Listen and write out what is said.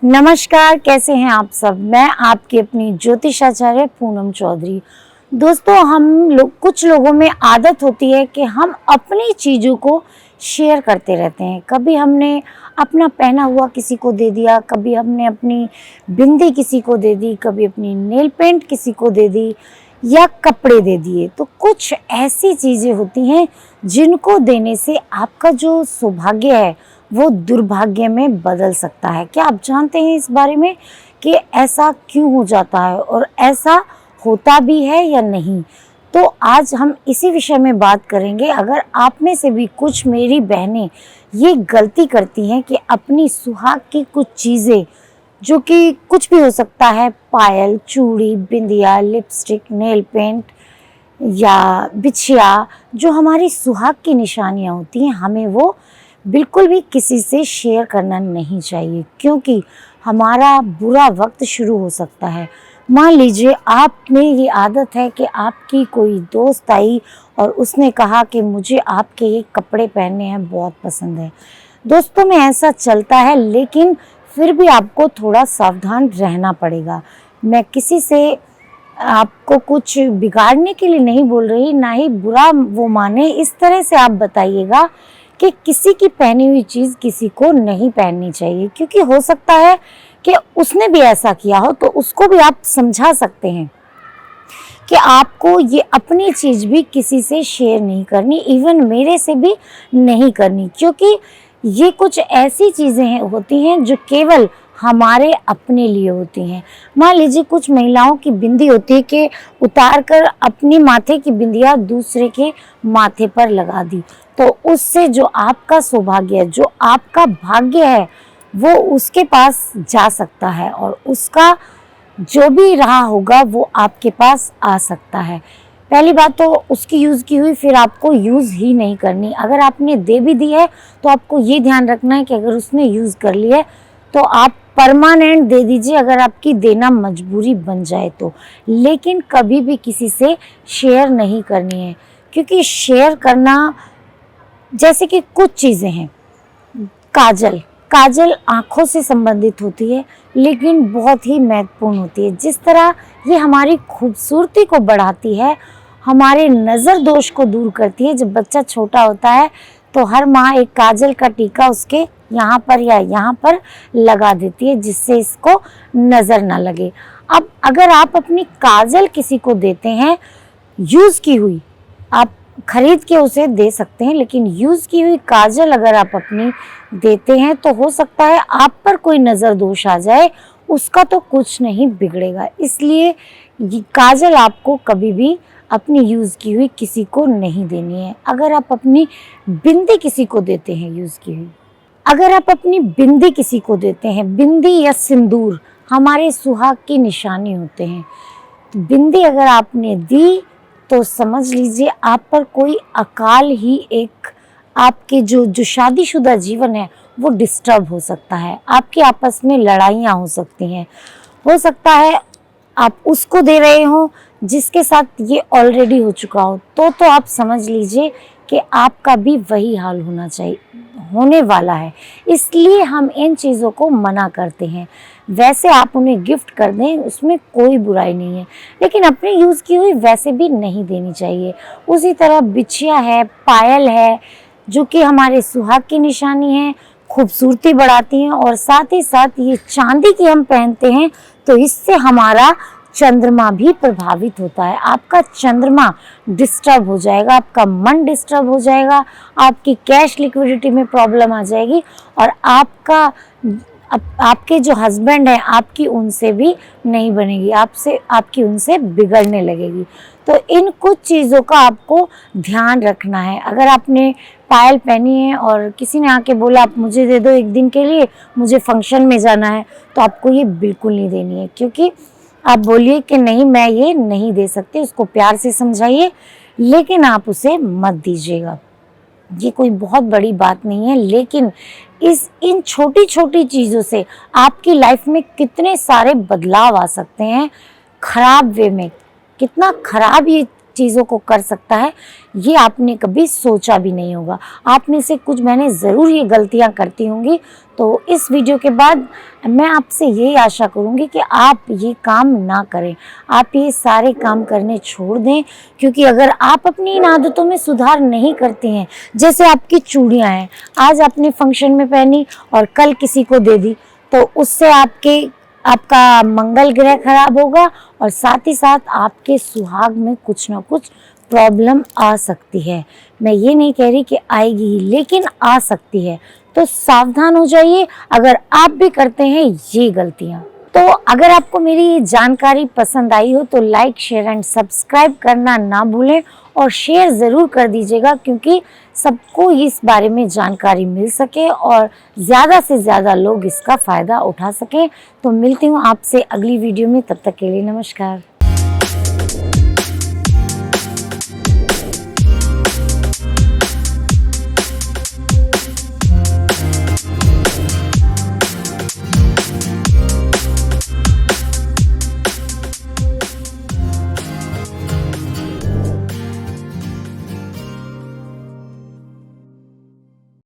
नमस्कार, कैसे हैं आप सब। मैं आपकी अपनी ज्योतिषाचार्य पूनम चौधरी। दोस्तों, कुछ लोगों में आदत होती है कि हम अपनी चीज़ों को शेयर करते रहते हैं। कभी हमने अपना पहना हुआ किसी को दे दिया, कभी हमने अपनी बिंदी किसी को दे दी, कभी अपनी नेल पेंट किसी को दे दी या कपड़े दे दिए। तो कुछ ऐसी चीज़ें होती हैं जिनको देने से आपका जो सौभाग्य है वो दुर्भाग्य में बदल सकता है। क्या आप जानते हैं इस बारे में कि ऐसा क्यों हो जाता है और ऐसा होता भी है या नहीं? तो आज हम इसी विषय में बात करेंगे। अगर आप में से भी कुछ मेरी बहनें ये गलती करती हैं कि अपनी सुहाग की कुछ चीज़ें, जो कि कुछ भी हो सकता है, पायल, चूड़ी, बिंदिया, लिपस्टिक, नेल पेंट या बिछिया, जो हमारी सुहाग की निशानियाँ होती हैं, हमें वो बिल्कुल भी किसी से शेयर करना नहीं चाहिए, क्योंकि हमारा बुरा वक्त शुरू हो सकता है। मान लीजिए आप में ये आदत है कि आपकी कोई दोस्त आई और उसने कहा कि मुझे आपके ये कपड़े पहनने हैं, बहुत पसंद है। दोस्तों में ऐसा चलता है, लेकिन फिर भी आपको थोड़ा सावधान रहना पड़ेगा। मैं किसी से आपको कुछ बिगाड़ने के लिए नहीं बोल रही, ना ही बुरा वो माने। इस तरह से आप बताइएगा कि किसी की पहनी हुई चीज़ किसी को नहीं पहननी चाहिए, क्योंकि हो सकता है कि उसने भी ऐसा किया हो। तो उसको भी आप समझा सकते हैं कि आपको ये अपनी चीज़ भी किसी से शेयर नहीं करनी, इवन मेरे से भी नहीं करनी, क्योंकि ये कुछ ऐसी चीज़ें होती हैं जो केवल हमारे अपने लिए होती हैं। मान लीजिए कुछ महिलाओं की बिंदी होती है कि उतार कर अपने माथे की बिंदिया दूसरे के माथे पर लगा दी, तो उससे जो आपका सौभाग्य है, जो आपका भाग्य है, वो उसके पास जा सकता है और उसका जो भी रहा होगा वो आपके पास आ सकता है। पहली बात तो उसकी यूज़ की हुई फिर आपको यूज़ ही नहीं करनी। अगर आपने दे भी दी है तो आपको ये ध्यान रखना है कि अगर उसने यूज़ कर लिया है तो आप परमानेंट दे दीजिए, अगर आपकी देना मजबूरी बन जाए तो। लेकिन कभी भी किसी से शेयर नहीं करनी है, क्योंकि शेयर करना, जैसे कि कुछ चीज़ें हैं, काजल काजल आँखों से संबंधित होती है, लेकिन बहुत ही महत्वपूर्ण होती है। जिस तरह ये हमारी खूबसूरती को बढ़ाती है, हमारे नज़र दोष को दूर करती है। जब बच्चा छोटा होता है तो हर माँ एक काजल का टीका उसके यहाँ पर या यहाँ पर लगा देती है, जिससे इसको नज़र ना लगे। अब अगर आप अपनी काजल किसी को देते हैं, यूज़ की हुई, आप खरीद के उसे दे सकते हैं, लेकिन यूज़ की हुई काजल अगर आप अपनी देते हैं तो हो सकता है आप पर कोई नज़र दोष आ जाए, उसका तो कुछ नहीं बिगड़ेगा। इसलिए ये काजल आपको कभी भी अपनी यूज़ की हुई किसी को नहीं देनी है। अगर आप अपनी बिंदी किसी को देते हैं यूज़ की हुई, अगर आप अपनी बिंदी किसी को देते हैं, बिंदी या सिंदूर हमारे सुहाग की निशानी होते हैं, तो बिंदी अगर आपने दी तो समझ लीजिए आप पर कोई अकाल ही एक, आपके जो शादीशुदा जीवन है वो डिस्टर्ब हो सकता है। आपके आपस में लड़ाइयाँ हो सकती हैं। हो सकता है आप उसको दे रहे हो जिसके साथ ये ऑलरेडी हो चुका हो, तो आप समझ लीजिए कि आपका भी वही हाल होने वाला है। इसलिए हम इन चीज़ों को मना करते हैं। वैसे आप उन्हें गिफ्ट कर दें, उसमें कोई बुराई नहीं है, लेकिन अपनी यूज़ की हुई वैसे भी नहीं देनी चाहिए। उसी तरह बिछिया है, पायल है, जो कि हमारे सुहाग की निशानी है, खूबसूरती बढ़ाती हैं, और साथ ही साथ ये चांदी की हम पहनते हैं तो इससे हमारा चंद्रमा भी प्रभावित होता है। आपका चंद्रमा डिस्टर्ब हो जाएगा, आपका मन डिस्टर्ब हो जाएगा, आपकी कैश लिक्विडिटी में प्रॉब्लम आ जाएगी, और आपके जो हस्बैंड हैं, आपकी उनसे भी नहीं बनेगी, आपकी उनसे बिगड़ने लगेगी। तो इन कुछ चीज़ों का आपको ध्यान रखना है। अगर आपने पायल पहनी है और किसी ने आके बोला आप मुझे दे दो एक दिन के लिए, मुझे फंक्शन में जाना है, तो आपको ये बिल्कुल नहीं देनी है, क्योंकि आप बोलिए कि नहीं, मैं ये नहीं दे सकती। उसको प्यार से समझाइए, लेकिन आप उसे मत दीजिएगा। ये कोई बहुत बड़ी बात नहीं है, लेकिन इन छोटी छोटी चीज़ों से आपकी लाइफ में कितने सारे बदलाव आ सकते हैं, खराब वे में। कितना खराब ये चीज़ों को कर सकता है, ये आपने कभी सोचा भी नहीं होगा। आप में से कुछ बहनें ज़रूर ये गलतियां करती होंगी। तो इस वीडियो के बाद मैं आपसे यही आशा करूंगी कि आप ये काम ना करें, आप ये सारे काम करने छोड़ दें। क्योंकि अगर आप अपनी इन आदतों में सुधार नहीं करती हैं, जैसे आपकी चूड़ियाँ हैं, आज आपने फंक्शन में पहनी और कल किसी को दे दी, तो उससे आपका मंगल ग्रह खराब होगा और साथ ही साथ आपके सुहाग में कुछ ना कुछ प्रॉब्लम आ सकती है। मैं ये नहीं कह रही कि आएगी ही, लेकिन आ सकती है। तो सावधान हो जाइए अगर आप भी करते हैं ये गलतियां। तो अगर आपको मेरी ये जानकारी पसंद आई हो तो लाइक, शेयर एंड सब्सक्राइब करना ना भूलें और शेयर ज़रूर कर दीजिएगा, क्योंकि सबको इस बारे में जानकारी मिल सके और ज़्यादा से ज़्यादा लोग इसका फ़ायदा उठा सकें। तो मिलती हूँ आपसे अगली वीडियो में, तब तक के लिए नमस्कार।